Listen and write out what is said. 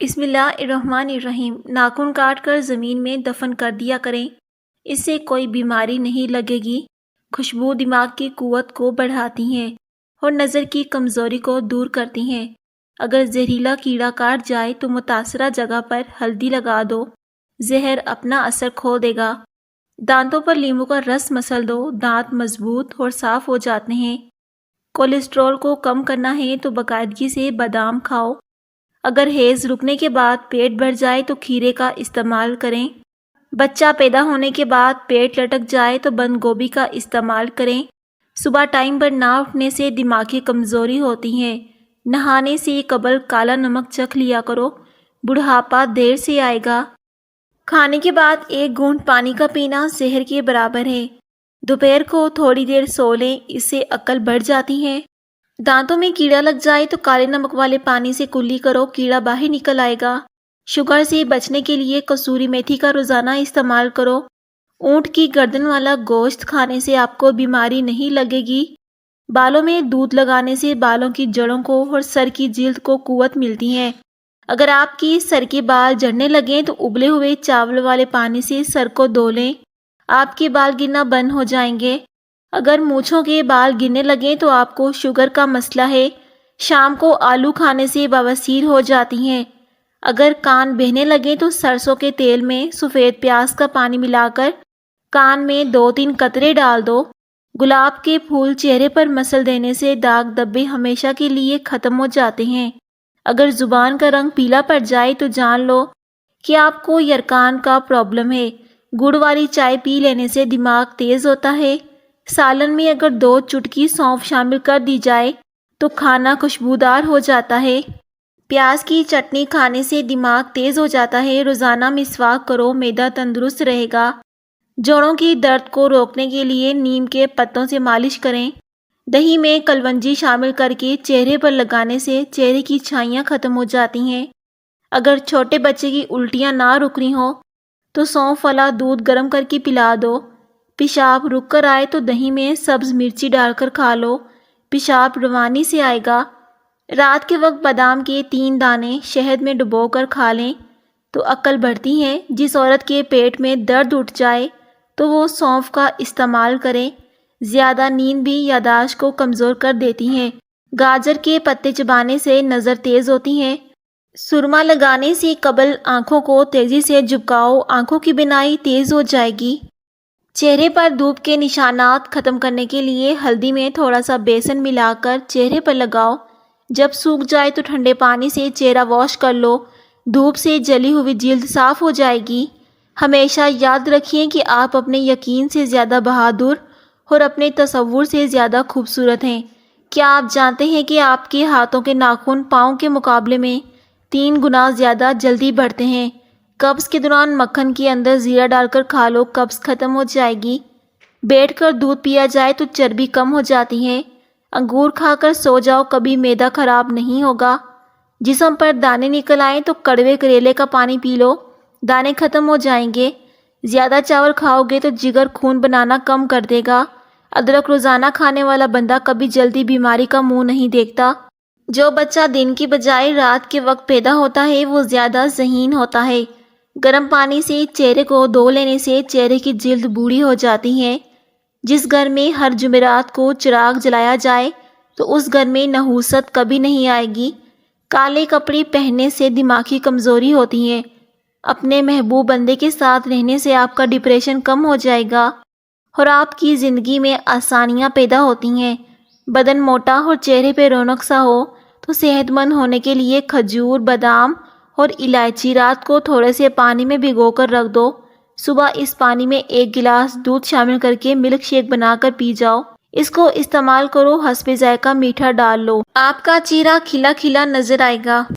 بسم اللہ الرحمن الرحیم۔ ناخن کاٹ کر زمین میں دفن کر دیا کریں، اس سے کوئی بیماری نہیں لگے گی۔ خوشبو دماغ کی قوت کو بڑھاتی ہیں اور نظر کی کمزوری کو دور کرتی ہیں۔ اگر زہریلا کیڑا کاٹ جائے تو متاثرہ جگہ پر ہلدی لگا دو، زہر اپنا اثر کھو دے گا۔ دانتوں پر لیموں کا رس مسل دو، دانت مضبوط اور صاف ہو جاتے ہیں۔ کولیسٹرول کو کم کرنا ہے تو باقاعدگی سے بادام کھاؤ۔ اگر ہیض رکنے کے بعد پیٹ بھر جائے تو کھیرے کا استعمال کریں۔ بچہ پیدا ہونے کے بعد پیٹ لٹک جائے تو بند گوبھی کا استعمال کریں۔ صبح ٹائم پر نہ اٹھنے سے دماغی کمزوری ہوتی ہے۔ نہانے سے قبل کالا نمک چکھ لیا کرو، بڑھاپا دیر سے آئے گا۔ کھانے کے بعد 1 گھونٹ پانی کا پینا زہر کے برابر ہے۔ دوپہر کو تھوڑی دیر سو لیں، اس سے عقل بڑھ جاتی ہے۔ دانتوں میں کیڑا لگ جائے تو کالے نمک والے پانی سے کلی کرو، کیڑا باہر نکل آئے گا۔ شوگر سے بچنے کے لیے کسوری میتھی کا روزانہ استعمال کرو۔ اونٹ کی گردن والا گوشت کھانے سے آپ کو بیماری نہیں لگے گی۔ بالوں میں دودھ لگانے سے بالوں کی جڑوں کو اور سر کی جلد کو قوت ملتی ہے۔ اگر آپ کی سر کے بال جھڑنے لگیں تو ابلے ہوئے چاول والے پانی سے سر کو دھو لیں، آپ کے بال گرنا بند ہو جائیں گے۔ اگر مونچھوں کے بال گرنے لگیں تو آپ کو شوگر کا مسئلہ ہے۔ شام کو آلو کھانے سے بواسیر ہو جاتی ہیں۔ اگر کان بہنے لگیں تو سرسوں کے تیل میں سفید پیاز کا پانی ملا کر کان میں 2-3 قطرے ڈال دو۔ گلاب کے پھول چہرے پر مسل دینے سے داغ دھبے ہمیشہ کے لیے ختم ہو جاتے ہیں۔ اگر زبان کا رنگ پیلا پڑ جائے تو جان لو کہ آپ کو یرقان کا پرابلم ہے۔ گڑ والی چائے پی لینے سے دماغ تیز ہوتا ہے۔ سالن میں اگر 2 چٹکی سونف شامل کر دی جائے تو کھانا خوشبودار ہو جاتا ہے۔ پیاز کی چٹنی کھانے سے دماغ تیز ہو جاتا ہے۔ روزانہ مسواک کرو، معدہ تندرست رہے گا۔ جوڑوں کی درد کو روکنے کے لیے نیم کے پتوں سے مالش کریں۔ دہی میں کلونجی شامل کر کے چہرے پر لگانے سے چہرے کی چھائیاں ختم ہو جاتی ہیں۔ اگر چھوٹے بچے کی الٹیاں نہ رک رہی ہوں تو سونف والا دودھ گرم کر کے پلا دو۔ پیشاب رک کر آئے تو دہی میں سبز مرچی ڈال کر کھا لو، پیشاب روانی سے آئے گا۔ رات کے وقت بادام کے 3 دانے شہد میں ڈبو کر کھا لیں تو عقل بڑھتی ہے۔ جس عورت کے پیٹ میں درد اٹھ جائے تو وہ سونف کا استعمال کرے۔ زیادہ نیند بھی یادداشت کو کمزور کر دیتی ہے۔ گاجر کے پتے چبانے سے نظر تیز ہوتی ہے۔ سرما لگانے سے قبل آنکھوں کو تیزی سے جھپکاؤ، آنکھوں کی بینائی تیز ہو جائے گی۔ چہرے پر دھوپ کے نشانات ختم کرنے کے لیے ہلدی میں تھوڑا سا بیسن ملا کر چہرے پر لگاؤ۔ جب سوکھ جائے تو ٹھنڈے پانی سے چہرہ واش کر لو، دھوپ سے جلی ہوئی جلد صاف ہو جائے گی۔ ہمیشہ یاد رکھیں کہ آپ اپنے یقین سے زیادہ بہادر اور اپنے تصور سے زیادہ خوبصورت ہیں۔ کیا آپ جانتے ہیں کہ آپ کے ہاتھوں کے ناخن پاؤں کے مقابلے میں 3 گنا زیادہ جلدی بڑھتے ہیں؟ قبض کے دوران مکھن کے اندر زیرہ ڈال کر کھا لو، قبض ختم ہو جائے گی۔ بیٹھ کر دودھ پیا جائے تو چربی کم ہو جاتی ہے۔ انگور کھا کر سو جاؤ، کبھی معدہ خراب نہیں ہوگا۔ جسم پر دانے نکل آئیں تو کڑوے کریلے کا پانی پی لو، دانے ختم ہو جائیں گے۔ زیادہ چاول کھاؤ گے تو جگر خون بنانا کم کر دے گا۔ ادرک روزانہ کھانے والا بندہ کبھی جلدی بیماری کا منہ نہیں دیکھتا۔ جو بچہ دن کی بجائے رات کے وقت پیدا ہوتا ہے وہ زیادہ ذہین ہوتا ہے۔ گرم پانی سے چہرے کو دھو لینے سے چہرے کی جلد بوڑھی ہو جاتی ہے۔ جس گھر میں ہر جمعرات کو چراغ جلایا جائے تو اس گھر میں نحوست کبھی نہیں آئے گی۔ کالے کپڑے پہننے سے دماغی کمزوری ہوتی ہے۔ اپنے محبوب بندے کے ساتھ رہنے سے آپ کا ڈپریشن کم ہو جائے گا اور آپ کی زندگی میں آسانیاں پیدا ہوتی ہیں۔ بدن موٹا اور چہرے پہ رونق سا ہو تو صحت مند ہونے کے لیے کھجور، بادام اور الائچی رات کو تھوڑے سے پانی میں بھگو کر رکھ دو۔ صبح اس پانی میں 1 گلاس دودھ شامل کر کے ملک شیک بنا کر پی جاؤ۔ اس کو استعمال کرو، حسب ذائقہ میٹھا ڈال لو۔ آپ کا چہرہ کھلا کھلا نظر آئے گا۔